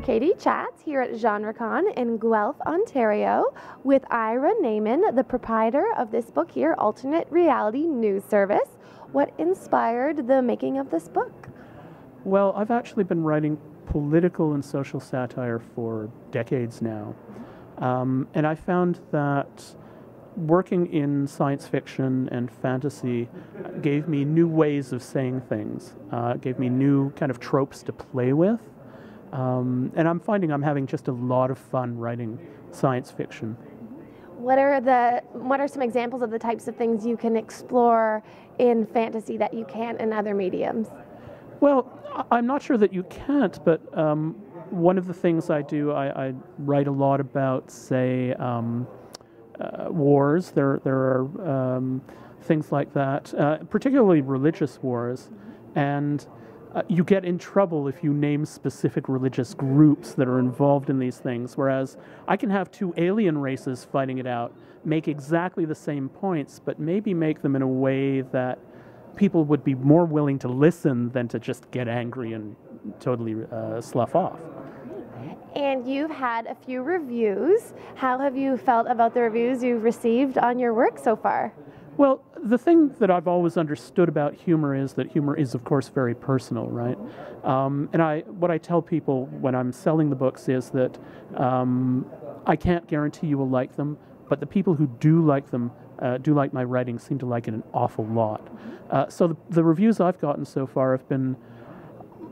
Katie chats here at Genrecon in Guelph, Ontario, with Ira Nayman, the proprietor of this book here, Alternate Reality News Service. What inspired the making of this book? Well, I've actually been writing political and social satire for decades now. And I found that working in science fiction and fantasy gave me new ways of saying things, gave me new kind of tropes to play with. And I'm finding I'm having just a lot of fun writing science fiction. What are some examples of the types of things you can explore in fantasy that you can't in other mediums? Well, I'm not sure that you can't, but one of the things I do, I write a lot about, say, wars. There are things like that, particularly religious wars, and you get in trouble if you name specific religious groups that are involved in these things, whereas I can have two alien races fighting it out, make exactly the same points, but maybe make them in a way that people would be more willing to listen than to just get angry and totally slough off. And you've had a few reviews. How have you felt about the reviews you've received on your work so far? Well, the thing that I've always understood about humor is that humor is, of course, very personal, right? And what I tell people when I'm selling the books is that I can't guarantee you will like them, but the people who do like them, do like my writing, seem to like it an awful lot. So the reviews I've gotten so far have been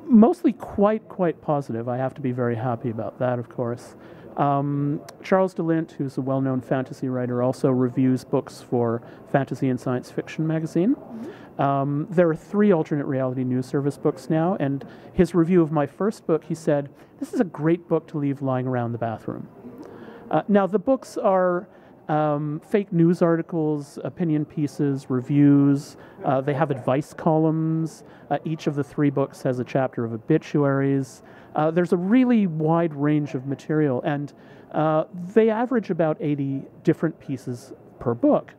mostly quite positive. I have to be very happy about that, of course. Charles DeLint, who's a well-known fantasy writer, also reviews books for Fantasy and Science Fiction magazine. There are 3 alternate reality news service books now, and his review of my first book, he said, "This is a great book to leave lying around the bathroom." Now, the books are fake news articles, opinion pieces, reviews. They have advice columns. Each of the 3 books has a chapter of obituaries. There's a really wide range of material, and they average about 80 different pieces per book.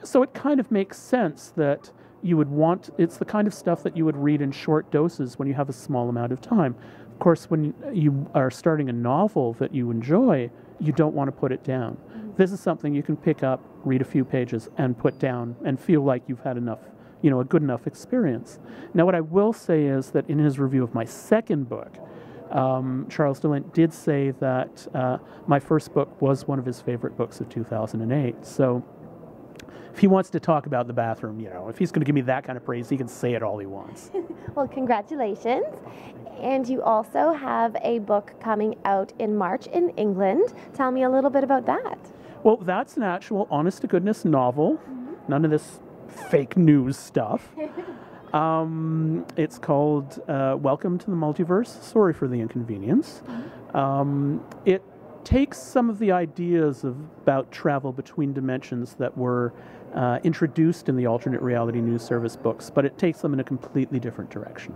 So it kind of makes sense that you would want, it's the kind of stuff that you would read in short doses when you have a small amount of time. Of course, when you are starting a novel that you enjoy, you don't want to put it down. This is something you can pick up, read a few pages, and put down, and feel like you've had enough, a good enough experience. Now, what I will say is that in his review of my second book, Charles DeLint did say that my first book was one of his favorite books of 2008. So if he wants to talk about the bathroom, if he's going to give me that kind of praise, he can say it all he wants. Well, congratulations. And you also have a book coming out in March in England. Tell me a little bit about that. Well, that's an actual honest-to-goodness novel. None of this fake news stuff. It's called Welcome to the Multiverse. Sorry for the inconvenience. It takes some of the ideas about travel between dimensions that were introduced in the alternate reality news service books, but it takes them in a completely different direction.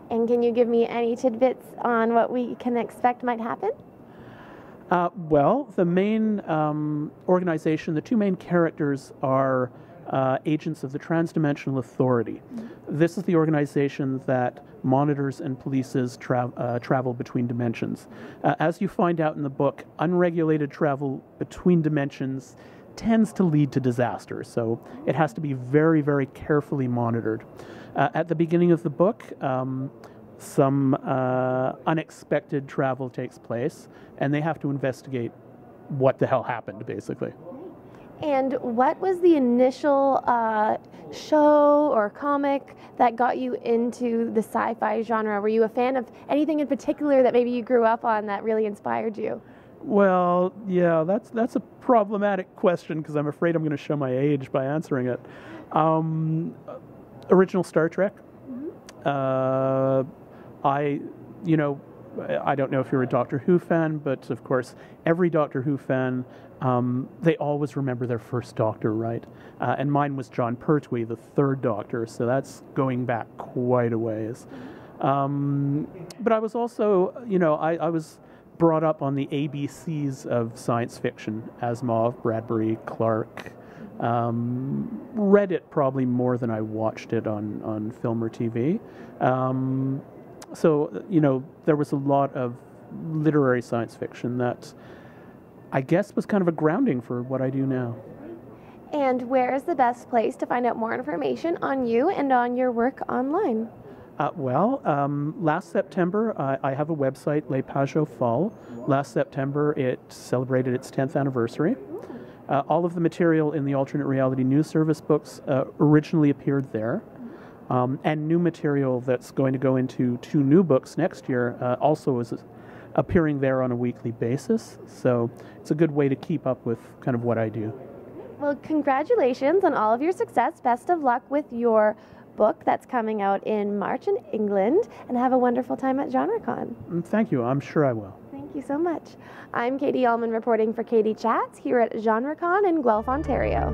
And can you give me any tidbits on what we can expect might happen? Well, the main organization, the 2 main characters are agents of the Transdimensional Authority. This is the organization that monitors and polices travel between dimensions. As you find out in the book, unregulated travel between dimensions tends to lead to disaster, so it has to be very, very carefully monitored. At the beginning of the book, some unexpected travel takes place, and they have to investigate what the hell happened, basically. And what was the initial show or comic that got you into the sci-fi genre? Were you a fan of anything in particular that maybe you grew up on that really inspired you? Well, yeah, that's a problematic question because I'm afraid I'm going to show my age by answering it. Original Star Trek. I don't know if you're a Doctor Who fan, but of course, every Doctor Who fan, they always remember their first Doctor, right? And mine was John Pertwee, the 3rd Doctor, so that's going back quite a ways. But I was also, I was brought up on the ABCs of science fiction: Asimov, Bradbury, Clarke. Read it probably more than I watched it on film or TV. So, you know, there was a lot of literary science fiction that I guess was kind of a grounding for what I do now. And where is the best place to find out more information on you and on your work online? Last September, I have a website, Les Pages au Fall. Last September, it celebrated its 10th anniversary. All of the material in the Alternate Reality News Service books originally appeared there. And new material that's going to go into 2 new books next year also is appearing there on a weekly basis. So it's a good way to keep up with kind of what I do. Well, congratulations on all of your success. Best of luck with your book that's coming out in March in England, and have a wonderful time at Genrecon. Thank you. I'm sure I will. Thank you so much. I'm Katie Uhlmann reporting for Katie Chats here at Genrecon in Guelph, Ontario.